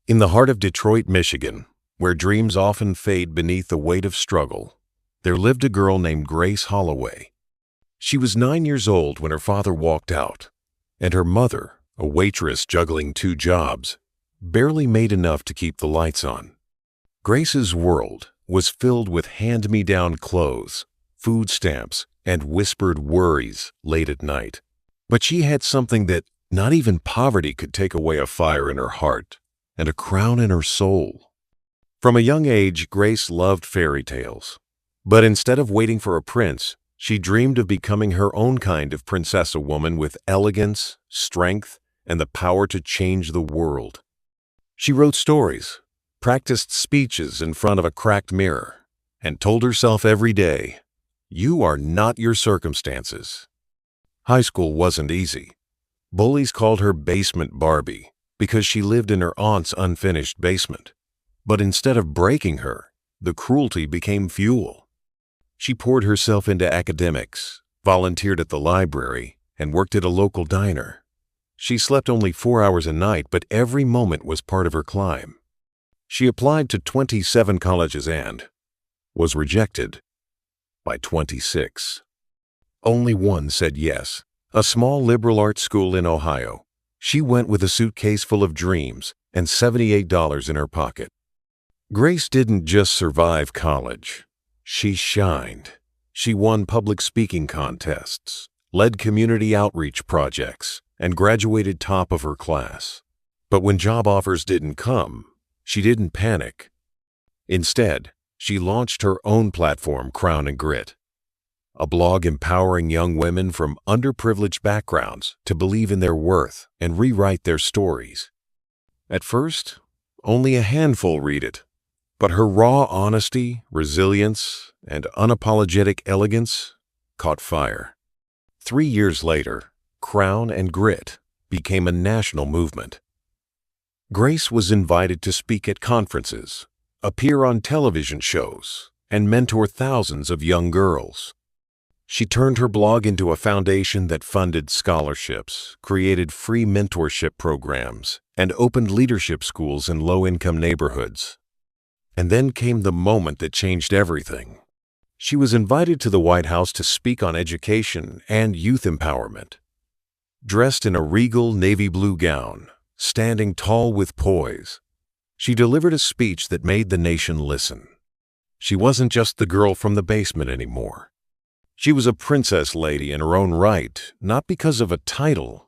In the heart of Detroit, Michigan, where dreams often fade beneath the weight of struggle, there lived a girl named Grace Holloway. She was 9 years old when her father walked out, and her mother, a waitress juggling 2 jobs, barely made enough to keep the lights on. Grace's world was filled with hand-me-down clothes, food stamps, and whispered worries late at night. But she had something that not even poverty could take away: a fire in her heart and a crown in her soul. From a young age, Grace loved fairy tales. But instead of waiting for a prince, she dreamed of becoming her own kind of princess, a woman with elegance, strength, and the power to change the world. She wrote stories, practiced speeches in front of a cracked mirror, and told herself every day, "You are not your circumstances." High school wasn't easy. Bullies called her Basement Barbie because she lived in her aunt's unfinished basement. But instead of breaking her, the cruelty became fuel. She poured herself into academics, volunteered at the library, and worked at a local diner. She slept only 4 hours a night, but every moment was part of her climb. She applied to 27 colleges and was rejected by 26. Only one said yes, a small liberal arts school in Ohio. She went with a suitcase full of dreams and $78 in her pocket. Grace didn't just survive college. She shined. She won public speaking contests, led community outreach projects, and graduated top of her class. But when job offers didn't come, she didn't panic. Instead, she launched her own platform, Crown and Grit, a blog empowering young women from underprivileged backgrounds to believe in their worth and rewrite their stories. At first, only a handful read it, but her raw honesty, resilience, and unapologetic elegance caught fire. 3 years later, Crown and Grit became a national movement. Grace was invited to speak at conferences, appear on television shows, and mentor thousands of young girls. She turned her blog into a foundation that funded scholarships, created free mentorship programs, and opened leadership schools in low-income neighborhoods. And then came the moment that changed everything. She was invited to the White House to speak on education and youth empowerment. Dressed in a regal navy blue gown, standing tall with poise, she delivered a speech that made the nation listen. She wasn't just the girl from the basement anymore. She was a princess lady in her own right, not because of a title,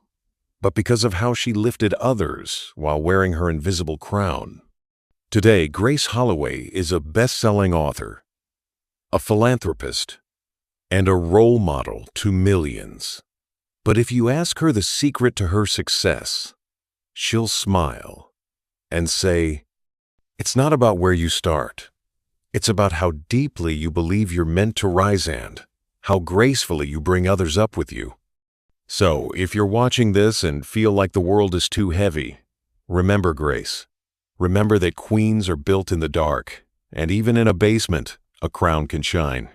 but because of how she lifted others while wearing her invisible crown. Today, Grace Holloway is a best-selling author, a philanthropist, and a role model to millions. But if you ask her the secret to her success, she'll smile and say, "It's not about where you start. It's about how deeply you believe you're meant to rise and how gracefully you bring others up with you." So, if you're watching this and feel like the world is too heavy, remember Grace. Remember that queens are built in the dark, and even in a basement, a crown can shine.